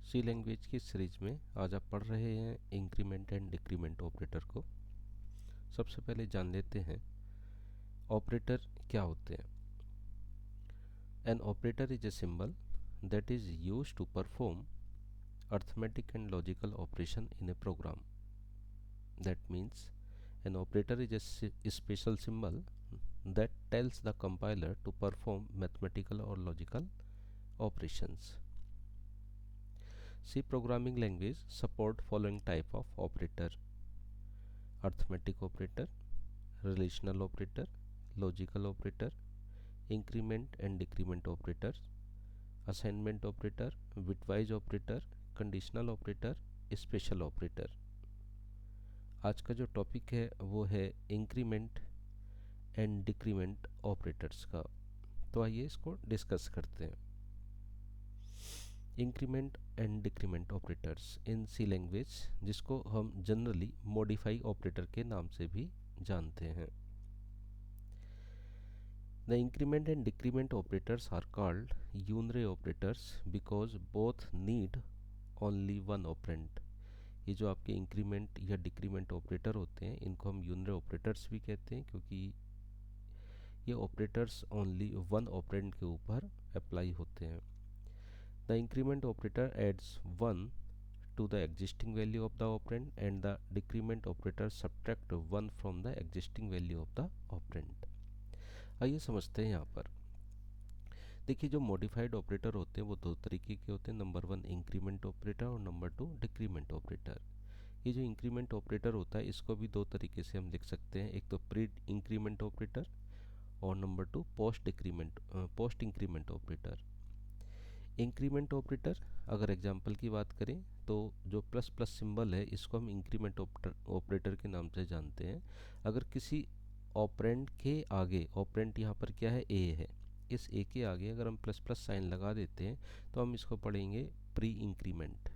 सी language की series में आज आप पढ़ रहे हैं इंक्रीमेंट एंड डिक्रीमेंट ऑपरेटर को। सबसे पहले जान लेते हैं ऑपरेटर क्या होते हैं। An operator is a symbol that is used to perform arithmetic and logical operation in a program. That means an operator is a special symbol that tells the compiler to perform mathematical or logical operations. C programming language support following type of operator: arithmetic operator, relational operator, logical operator, increment and decrement operators, assignment operator, bitwise operator, conditional operator, special operator. आज का जो topic है वो है increment and decrement operators का। तो आइए इसको डिस्कस करते हैं। Increment and decrement operators in C language, जिसको हम जनरली मॉडिफाई ऑपरेटर के नाम से भी जानते हैं। The increment and decrement operators are called unary operators because both need only one operand. ये जो आपके इंक्रीमेंट या डिक्रीमेंट ऑपरेटर होते हैं इनको हम यूनरी ऑपरेटर्स भी कहते हैं, क्योंकि ये ऑपरेटर्स ओनली वन ऑपरेंड के ऊपर अप्लाई होते हैं। The increment operator adds one to the existing value of the operand and the decrement operator subtract one from the existing value of the operand. आइए समझते हैं यहाँ पर। देखिए, जो मॉडिफाइड ऑपरेटर होते हैं वो दो तरीके के होते हैं। नंबर वन इंक्रीमेंट ऑपरेटर और नंबर टू डिक्रीमेंट ऑपरेटर। ये जो इंक्रीमेंट ऑपरेटर होता है इसको भी दो तरीके से हम लिख सकते हैं, एक तो प्री इंक्रीमेंट ऑपरेटर और number two post increment operator. Increment operator, अगर एग्जांपल की बात करें तो जो प्लस प्लस सिंबल है इसको हम इंक्रीमेंट ऑपरेटर के नाम से जानते हैं। अगर किसी ऑपरेंड के आगे, ऑपरेंड यहाँ पर क्या है, ए है, इस ए के आगे अगर हम प्लस प्लस साइन लगा देते हैं तो हम इसको पढ़ेंगे प्री इंक्रीमेंट।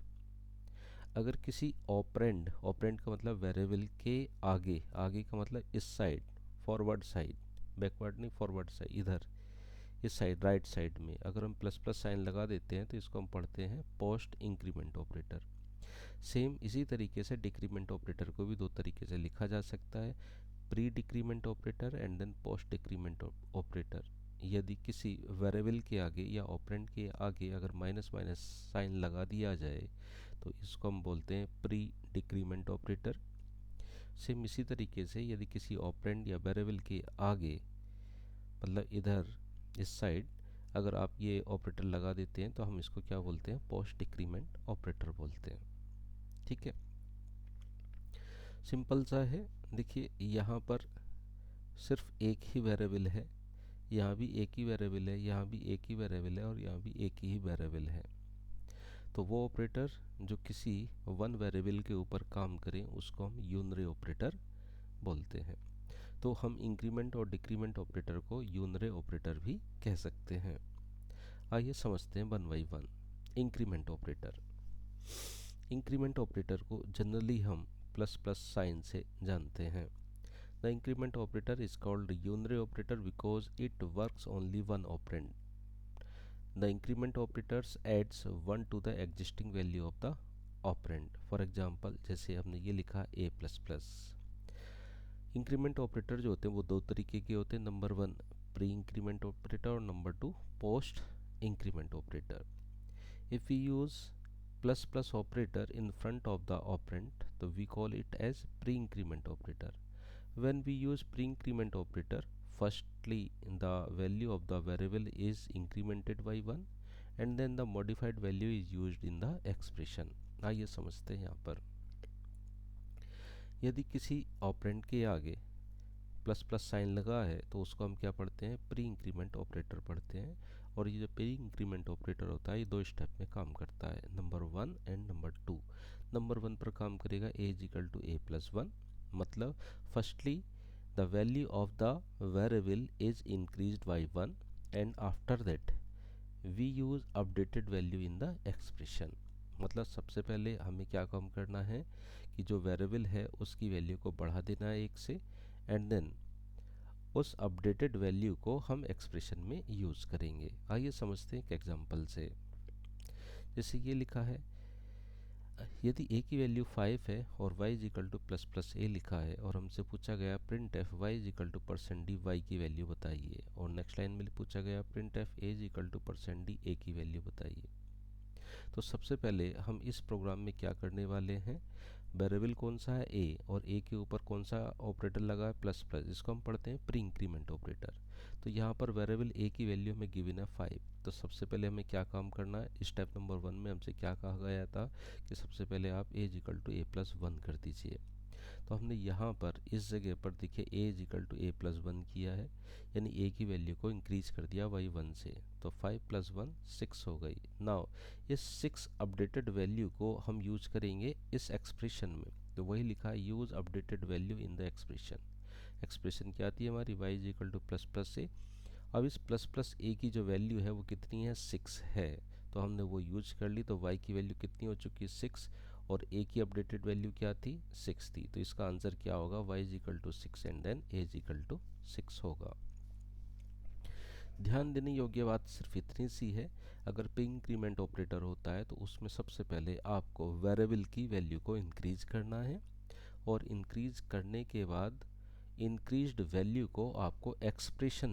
अगर किसी ऑपरेंड, ऑपरेंड का मतलब वेरिएबल के आगे, आगे का मतलब इस साइड, फॉरवर्ड साइड, बैकवर्ड नहीं, फॉरवर्ड साइड, इधर इस साइड, राइट साइड में अगर हम प्लस प्लस साइन लगा देते हैं तो इसको हम पढ़ते हैं पोस्ट इंक्रीमेंट ऑपरेटर। सेम इसी तरीके से डिक्रीमेंट ऑपरेटर को भी दो तरीके से लिखा जा सकता है, pre decrement operator and then post decrement operator. यदि किसी वेरिएबल के आगे या ऑपरेंड के आगे अगर माइनस माइनस साइन लगा दिया जाए तो इसको हम बोलते हैं प्री डिक्रीमेंट ऑपरेटर। सेम इसी तरीके से यदि किसी ऑपरेंड या वेरिएबल के आगे, मतलब इधर इस साइड, अगर आप ये ऑपरेटर लगा देते हैं तो हम इसको क्या बोलते हैं, पोस्ट डिक्रीमेंट ऑपरेटर बोलते हैं। ठीक है, सिंपल सा है। देखिए, यहाँ पर सिर्फ एक ही वेरिएबल है, यहाँ भी एक ही वेरिएबल है, यहाँ भी एक ही वेरिएबल है और यहाँ भी एक ही वेरिएबल है। तो वो ऑपरेटर जो किसी वन वेरिएबल के ऊपर काम करें उसको हम यूनरी ऑपरेटर बोलते हैं। तो हम इंक्रीमेंट और डिक्रीमेंट ऑपरेटर को यूनरी ऑपरेटर भी कह सकते हैं। आइए समझते हैं one by one. Increment operator, increment operator को जनरली हम प्लस प्लस साइन से जानते हैं। The increment operator is called unary operator because it works only one operand. The increment operators adds 1 to the existing value of the operand. For example, जैसे हमने ये लिखा a plus plus. Increment operator जो होते हैं वो दो तरीके के होते हैं, number one pre increment operator और number two post increment operator. If we use plus plus operator in front of the operand तो we call it as pre increment operator. When we use pre-increment operator, firstly the value of the variable is incremented by 1 and then the modified value is used in the expression. आइए समझते हैं यहाँ पर। यदि किसी operand के आगे plus plus sign लगा है तो उसको हम क्या पढ़ते हैं, प्री इंक्रीमेंट ऑपरेटर पढ़ते हैं। और ये जो प्री इंक्रीमेंट ऑपरेटर होता है ये दो स्टेप में काम करता है, number one and number two. Number one पर काम करेगा a is equal to a plus one, मतलब firstly the value of the variable is increased by 1 and after that we use updated value in the expression. मतलब सबसे पहले हमें क्या काम करना है कि जो वेरिएबल है उसकी वैल्यू को बढ़ा देना है एक से, एंड देन उस अपडेटेड वैल्यू को हम एक्सप्रेशन में यूज़ करेंगे। आइए समझते हैं एक एग्जांपल से। जैसे ये लिखा है यदि a की वैल्यू 5 है और y is equal to plus plus a लिखा है और हमसे पूछा गया print f y is equal to percent d y की वैल्यू बताइए, और नेक्स्ट लाइन में पूछा गया print f a is equal to percent d a की वैल्यू बताइए। तो सबसे पहले हम इस प्रोग्राम में क्या करने वाले हैं, वेरिएबल कौन सा है ए, और ए के ऊपर कौन सा ऑपरेटर लगा है प्लस प्लस, इसको हम पढ़ते हैं प्री इंक्रीमेंट ऑपरेटर। तो यहाँ पर वेरिएबल ए की वैल्यू हमें गिवन है 5। तो सबसे पहले हमें क्या काम करना है, स्टेप नंबर 1 में हमसे क्या कहा गया था कि सबसे पहले आप ए इक्वल टू ए प्लस 1 कर दीजिए। तो हमने यहाँ पर इस जगह पर देखिए a is equal to A plus 1 किया है, यानी ए की वैल्यू को इंक्रीज कर दिया वाई 1 से। तो 5 प्लस 1 6 हो गई। नाउ इस 6 अपडेटेड वैल्यू को हम यूज करेंगे इस एक्सप्रेशन में। तो वही लिखा है use updated value in the expression. Expression क्या आती है हमारी, y is equal to plus plus a. अब इस प्लस प्लस ए की जो वैल्यू है वो कितनी है, 6 है। तो हमने वो यूज कर ली। तो y की वैल्यू कितनी हो चुकी है, 6, और a की अपडेटेड वैल्यू क्या थी, 6 थी। तो इसका आंसर क्या होगा, y is equal to 6 and then a is equal to 6 होगा। ध्यान देने योग्य बात सिर्फ इतनी सी है, अगर पे इंक्रीमेंट ऑपरेटर होता है तो उसमें सबसे पहले आपको वेरिएबल की वैल्यू को इंक्रीज करना है, और इंक्रीज करने के बाद इंक्रीज्ड वैल्यू को आपको एक्सप्रेशन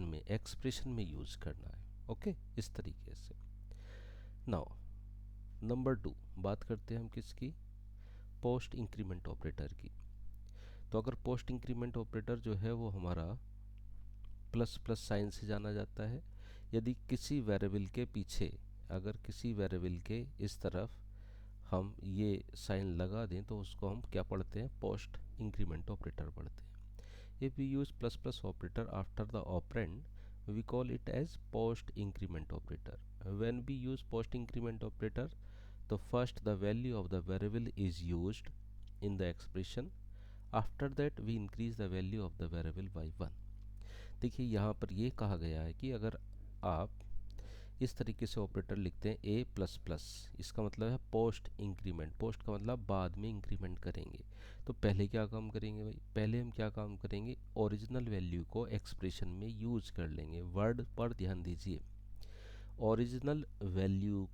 में यूज करना है। ओके, इस तरीके से। नाउ नंबर 2 बात करते हैं हम किसकी, पोस्ट इंक्रीमेंट ऑपरेटर की। तो अगर पोस्ट इंक्रीमेंट ऑपरेटर जो है वो हमारा प्लस प्लस साइन से जाना जाता है। यदि किसी वेरिएबल के पीछे, अगर किसी वेरिएबल के इस तरफ हम ये साइन लगा दें तो उसको हम क्या पढ़ते हैं, पोस्ट इंक्रीमेंट ऑपरेटर पढ़ते हैं। If we use plus plus operator after the operand, we call it as post increment operator. When we use post increment operator, so first the value of the variable is used in the expression. After that we increase the value of the variable by 1. देखिए यहाँ पर ये कहा गया है कि अगर आप इस तरीके से ऑपरेटर लिखते हैं ए प्लस प्लस, इसका मतलब है पोस्ट इंक्रीमेंट। पोस्ट का मतलब बाद में इंक्रीमेंट करेंगे। तो पहले क्या काम करेंगे भाई, पहले हम क्या काम करेंगे, ओरिजिनल वैल्यू को एक्सप्रेशन में यूज कर लेंगे। वर्ड पर ध्यान दीजिए, ओरिजिनल वैल्यू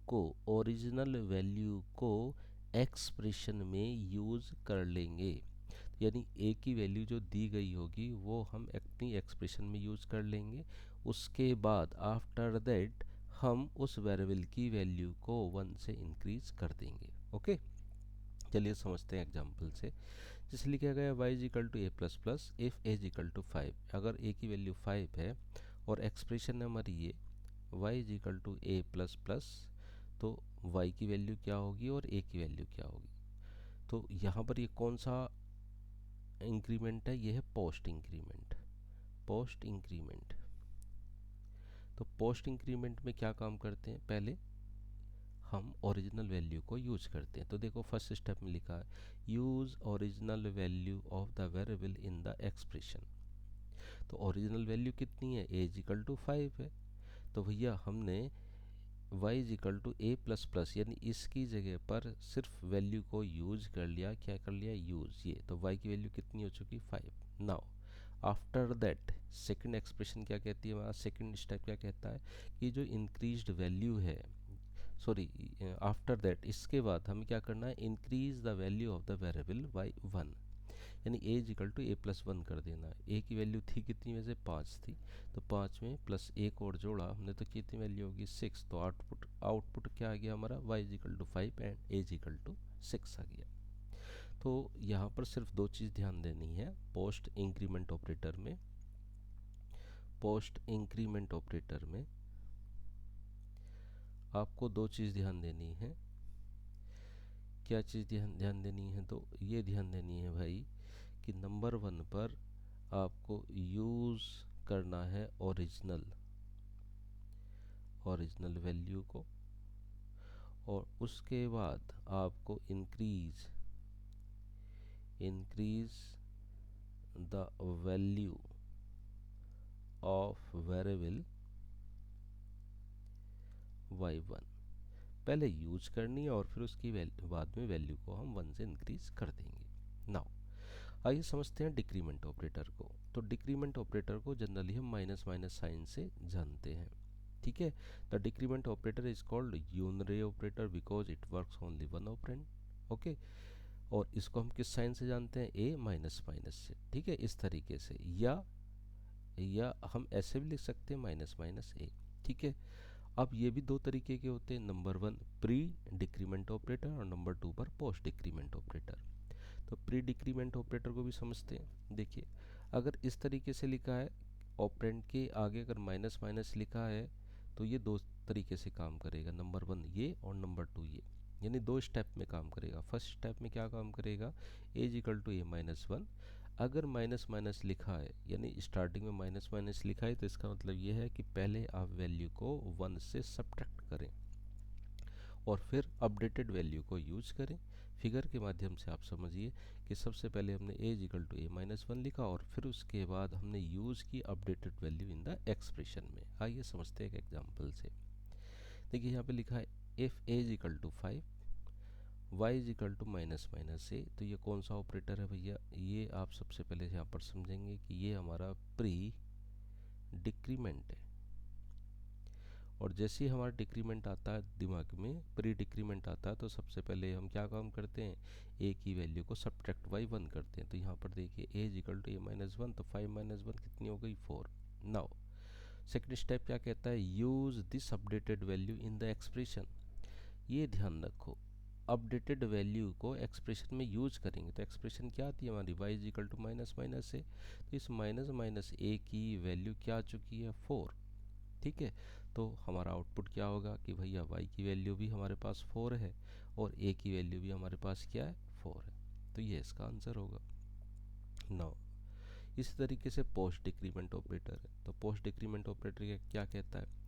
को एक्सप्रेशन में यूज कर लेंगे। यानी ए की वैल्यू जो दी गई होगी वो हम अपनी एक्सप्रेशन में यूज कर लेंगे। उसके बाद आफ्टर दैट हम उस वेरिएबल की वैल्यू को 1 से इंक्रीज कर देंगे। ओके, चलिए समझते हैं एग्जांपल से। जैसे लिखा गया y is equal to A plus plus if A is equal to 5। अगर a की वैल्यू 5 है और एक्सप्रेशन है हमारी ये y is equal to A plus plus, तो y की वैल्यू क्या होगी और a की वैल्यू क्या होगी। तो यहाँ पर ये कौन सा इंक्रीमेंट है, ये है पोस्ट इंक्रीमेंट। पोस्ट इंक्रीमेंट, तो पोस्ट इंक्रीमेंट में क्या काम करते हैं, पहले हम ओरिजिनल वैल्यू को यूज करते हैं। तो देखो फर्स्ट स्टेप में लिखा है use original value of the variable in the expression. तो ओरिजिनल वैल्यू कितनी है, ए इज इक्वल टू 5 है। तो भैया हमने y is equal to A plus plus यानी इसकी जगह पर सिर्फ वैल्यू को यूज कर लिया। क्या कर लिया, यूज। ये तो y की वैल्यू कितनी हो चुकी, 5। Now after that second expression क्या कहती है, हमारा सेकंड स्टेप क्या कहता है कि जो इंक्रीज्ड वैल्यू है, सॉरी आफ्टर दैट इसके बाद हमें क्या करना है, increase the value of the variable by 1। यानी a is equal to A plus 1 कर देना। ए की वैल्यू थी कितनी, वैसे 5 थी। तो 5 में प्लस एक और जोड़ा हमने तो कितनी वैल्यू होगी, 6। तो आउटपुट क्या आ गया हमारा, y is equal to 5 and a is equal to 6 आ गया। तो यहाँ पर सिर्फ दो चीज़ ध्यान देनी है पोस्ट इंक्रीमेंट ऑपरेटर में। पोस्ट इंक्रीमेंट ऑपरेटर में आपको दो चीज़ ध्यान देनी है। क्या चीज़ ध्यान देनी है, तो ये ध्यान देनी है भाई कि नंबर 1 पर आपको यूज़ करना है ओरिजिनल वैल्यू को, और उसके बाद आपको increase the value of variable y1। पहले यूज करनी है और फिर उसकी बाद में वैल्यू को हम 1 से इंक्रीज कर देंगे। नाउ आइए समझते हैं डिक्रीमेंट ऑपरेटर को। तो डिक्रीमेंट ऑपरेटर को जनरली हम माइनस माइनस साइन से जानते हैं। ठीक है, the decrement operator is called unary operator because it works only one operand. Okay, और इसको हम किस साइन से जानते हैं, ए माइनस माइनस से, ठीक है, इस तरीके से, या हम ऐसे भी लिख सकते हैं माइनस माइनस ए, ठीक है। अब ये भी दो तरीके के होते हैं, number one pre decrement operator और नंबर टू पर पोस्ट डिक्रीमेंट ऑपरेटर। तो प्री डिक्रीमेंट ऑपरेटर को भी समझते हैं। देखिए, अगर इस तरीके से लिखा है, ऑपरेंड के आगे अगर माइनस माइनस लिखा है, तो ये दो तरीके से काम करेगा, नंबर वन ये और नंबर टू ये, यानी दो स्टेप में काम करेगा। फर्स्ट स्टेप में क्या काम करेगा, a is equal to a minus one. अगर माइनस माइनस लिखा है, यानी स्टार्टिंग में माइनस माइनस लिखा है, तो इसका मतलब ये है कि पहले आप वैल्यू को वन से सब्ट्रैक्ट करें और फिर अपडेटेड वैल्यू को यूज करें। फिगर के माध्यम से आप समझिए कि सबसे पहले हमने a is equal to a minus one लिखा और फिर उसके बाद हमने यूज़ की updated value in the expression में। आइए समझते हैं एक एग्जांपल से। देखिए यहाँ पे लिखा है if a is equal to 5 y is equal to minus minus a. तो ये कौन सा ऑपरेटर है भैया, ये आप सबसे पहले यहाँ पर समझेंगे कि ये हमारा प्री डिक्रीमेंट है। और जैसे ही हमारा डिक्रीमेंट आता है दिमाग में, प्री डिक्रीमेंट आता है, तो सबसे पहले हम क्या काम करते हैं, ए की वैल्यू को सब्ट्रैक्ट बाई वन करते हैं। तो यहाँ पर देखिए a is equal to a minus one, तो 5 माइनस वन कितनी हो गई, 4। नाउ सेकंड स्टेप क्या कहता है, use this updated value in the expression. ये ध्यान रखो, अपडेटेड वैल्यू को एक्सप्रेशन में यूज करेंगे। तो एक्सप्रेशन क्या आती है हमारी, y is equal to minus minus a. तो इस माइनस माइनस ए की वैल्यू क्या आ चुकी है, 4, ठीक है। तो हमारा आउटपुट क्या होगा कि भैया y की वैल्यू भी हमारे पास 4 है और a की वैल्यू भी हमारे पास क्या है, 4 है। तो ये इसका आंसर होगा। नाउ इसी तरीके से पोस्ट डिक्रीमेंट ऑपरेटर है। तो पोस्ट डिक्रीमेंट ऑपरेटर क्या कहता है,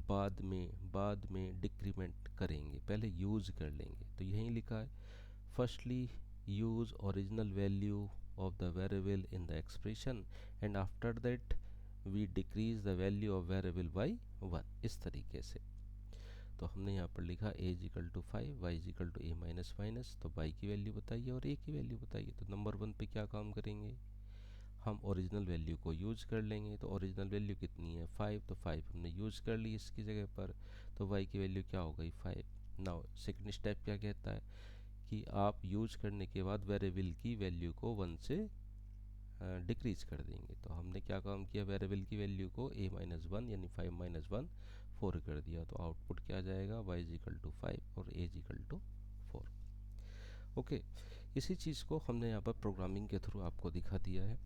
बाद में डिक्रीमेंट करेंगे, पहले यूज कर लेंगे। तो यहीं लिखा है firstly use original value of the variable in the expression and after that we decrease the value of variable by 1, इस तरीके से। तो हमने यहाँ पर लिखा a is equal to 5 y is equal to a minus minus. तो y की वैल्यू बताइए और a की वैल्यू बताइए। तो नंबर वन पे क्या काम करेंगे, हम ओरिजिनल वैल्यू को यूज कर लेंगे। तो ओरिजिनल वैल्यू कितनी है, 5, तो 5 हमने यूज कर ली इसकी जगह पर। तो y की वैल्यू क्या हो गई, 5। नाउ सेकंड स्टेप क्या कहता है कि आप यूज करने के बाद वेरिएबल की वैल्यू को 1 से डिक्रीज कर देंगे। तो हमने क्या काम किया, वेरिएबल की वैल्यू को a माइनस वन यानी 5 माइनस वन 4 कर दिया। तो आउटपुट क्या आ जाएगा, y इज इक्वल टू 5 और a इज इक्वल टू 4। ओके, इसी चीज़ को हमने यहाँ पर प्रोग्रामिंग के थ्रू आपको दिखा दिया है।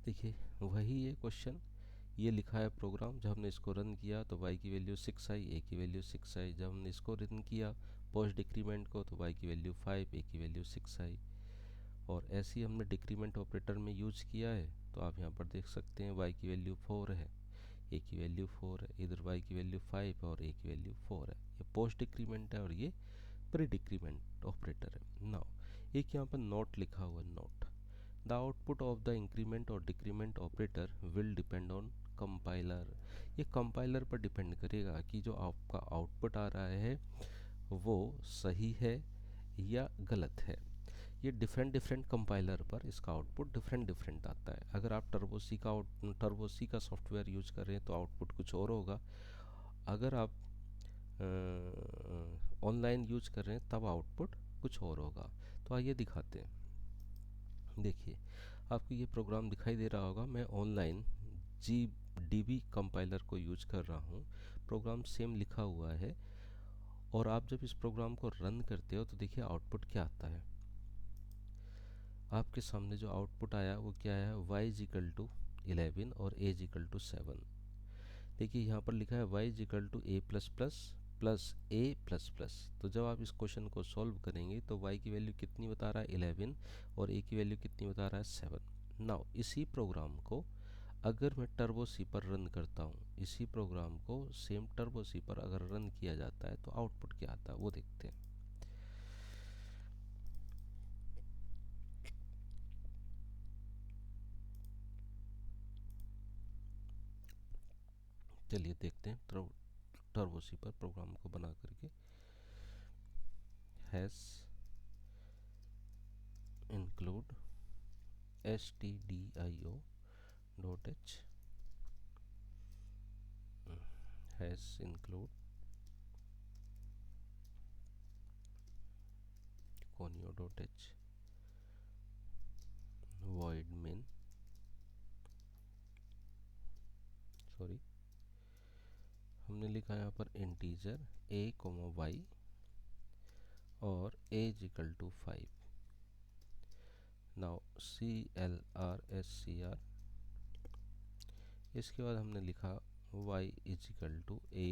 देखिए वही ये क्वेश्चन, ये लिखा है प्रोग्राम। जब हमने इसको रन किया तो y की वैल्यू 6 आई, a की वैल्यू 6 आई। जब हमने इसको रन किया पोस्ट डिक्रीमेंट को, तो y की वैल्यू 5, a की वैल्यू 6 आई। और ऐसे ही हमने डिक्रीमेंट ऑपरेटर में यूज किया है। तो आप यहाँ पर देख सकते हैं y की वैल्यू 4 है, a की वैल्यू 4 है, इधर y की वैल्यू 5 और a की वैल्यू 4 है। ये पोस्ट डिक्रीमेंट है और ये प्री डिक्रीमेंट ऑपरेटर है। नाउ एक यहाँ पर नोट लिखा हुआ है, note the output of the increment और decrement operator will depend on compiler. ये कंपाइलर पर डिपेंड करेगा कि जो आपका आउटपुट आ रहा है वो सही है या गलत है। ये डिफरेंट डिफरेंट कंपाइलर पर इसका आउटपुट डिफरेंट डिफरेंट आता है। अगर आप टर्बो सी का सॉफ्टवेयर यूज कर रहे हैं तो आउटपुट कुछ और होगा। अगर आप ऑनलाइन यूज कर रहे हैं तब आउटपुट कुछ और होगा। तो आइए दिखाते हैं। देखिए आपको ये प्रोग्राम दिखाई दे रहा होगा, मैं online G D B compiler को यूज कर रहा हूँ। प्रोग्राम सेम लिखा हुआ है और आप जब इस प्रोग्राम को रन करते हो तो देखिए आउटपुट क्या आता है। आपके सामने जो आउटपुट आया वो क्या है, y इज इक्वल टू 11 और a इज इक्वल टू 7। देखिए यहाँ पर लिखा है y is equal to a plus plus plus a plus plus. तो जब आप इस क्वेश्चन को सॉल्व करेंगे तो y की वैल्यू कितनी बता रहा है, 11, और a की वैल्यू कितनी बता रहा है, 7। नाउ इसी प्रोग्राम को अगर मैं टर्बो सी पर रन करता हूँ, इसी प्रोग्राम को सेम टर्बो सी पर अगर रन किया जाता है तो आउटपुट क्या आता है वो देखते हैं। चलिए देखते हैं टर्बो सी पर प्रोग्राम को बना करके। Hash include stdio dot h has include dot h void main, sorry हमने लिखा यहाँ पर इंटीजर a कोमा वाई और a is equal to 5. Now CLRSCR. इसके बाद हमने लिखा y is equal to a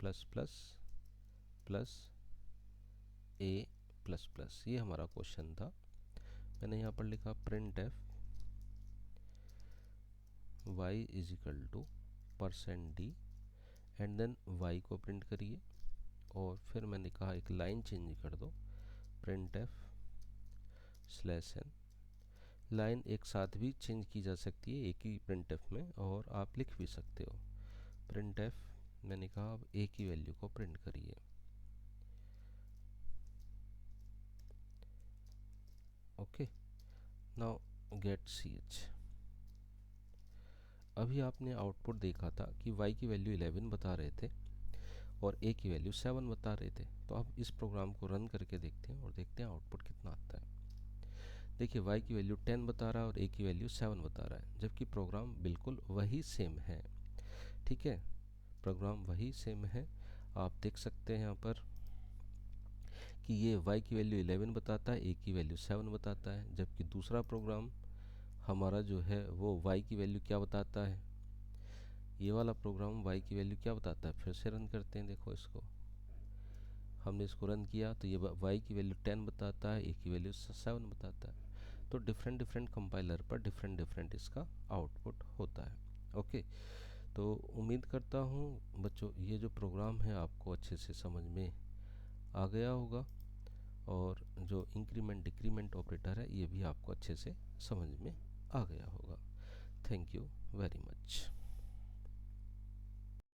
plus plus plus a plus plus. ये हमारा क्वेश्चन था. मैंने यहाँ पर लिखा print f y is equal to %d and then y को प्रिंट करिए. और फिर मैंने कहा एक लाइन चेंज कर दो, प्रिंट एफ /n. लाइन एक साथ भी चेंज की जा सकती है एक ही प्रिंट एफ में, और आप लिख भी सकते हो प्रिंट एफ. मैंने कहा अब a की वैल्यू को प्रिंट करिए. Okay, now get ch. अभी आपने आउटपुट देखा था कि y की वैल्यू 11 बता रहे थे और a की वैल्यू 7 बता रहे थे. तो अब इस प्रोग्राम को रन करके देखते हैं और देखते हैं आउटपुट कितना आता है. देखिए y की वैल्यू 10 बता रहा है और a की वैल्यू 7 बता रहा है, जबकि प्रोग्राम बिल्कुल वही सेम है. ठीक है, प्रोग्राम वही सेम है. आप देख सकते हैं यहाँ पर कि ये y की वैल्यू 11 बताता है, a की वैल्यू 7 बताता है, जबकि दूसरा प्रोग्राम हमारा जो है वो y की वैल्यू क्या बताता है. ये वाला प्रोग्राम y की वैल्यू क्या बताता है. फिर से रन करते हैं. देखो इसको, हमने इसको रन किया तो ये y की वैल्यू 10 बताता है, a की वैल्यू 7 बताता है. तो डिफरेंट डिफरेंट कंपाइलर पर डिफरेंट डिफरेंट इसका आउटपुट होता है. ओके, तो उम्मीद करता हूँ बच्चों ये जो प्रोग्राम है आपको अच्छे से समझ में आ गया होगा, और जो इंक्रीमेंट डिक्रीमेंट ऑपरेटर है ये भी आपको अच्छे से समझ में आ गया होगा. Thank you very much.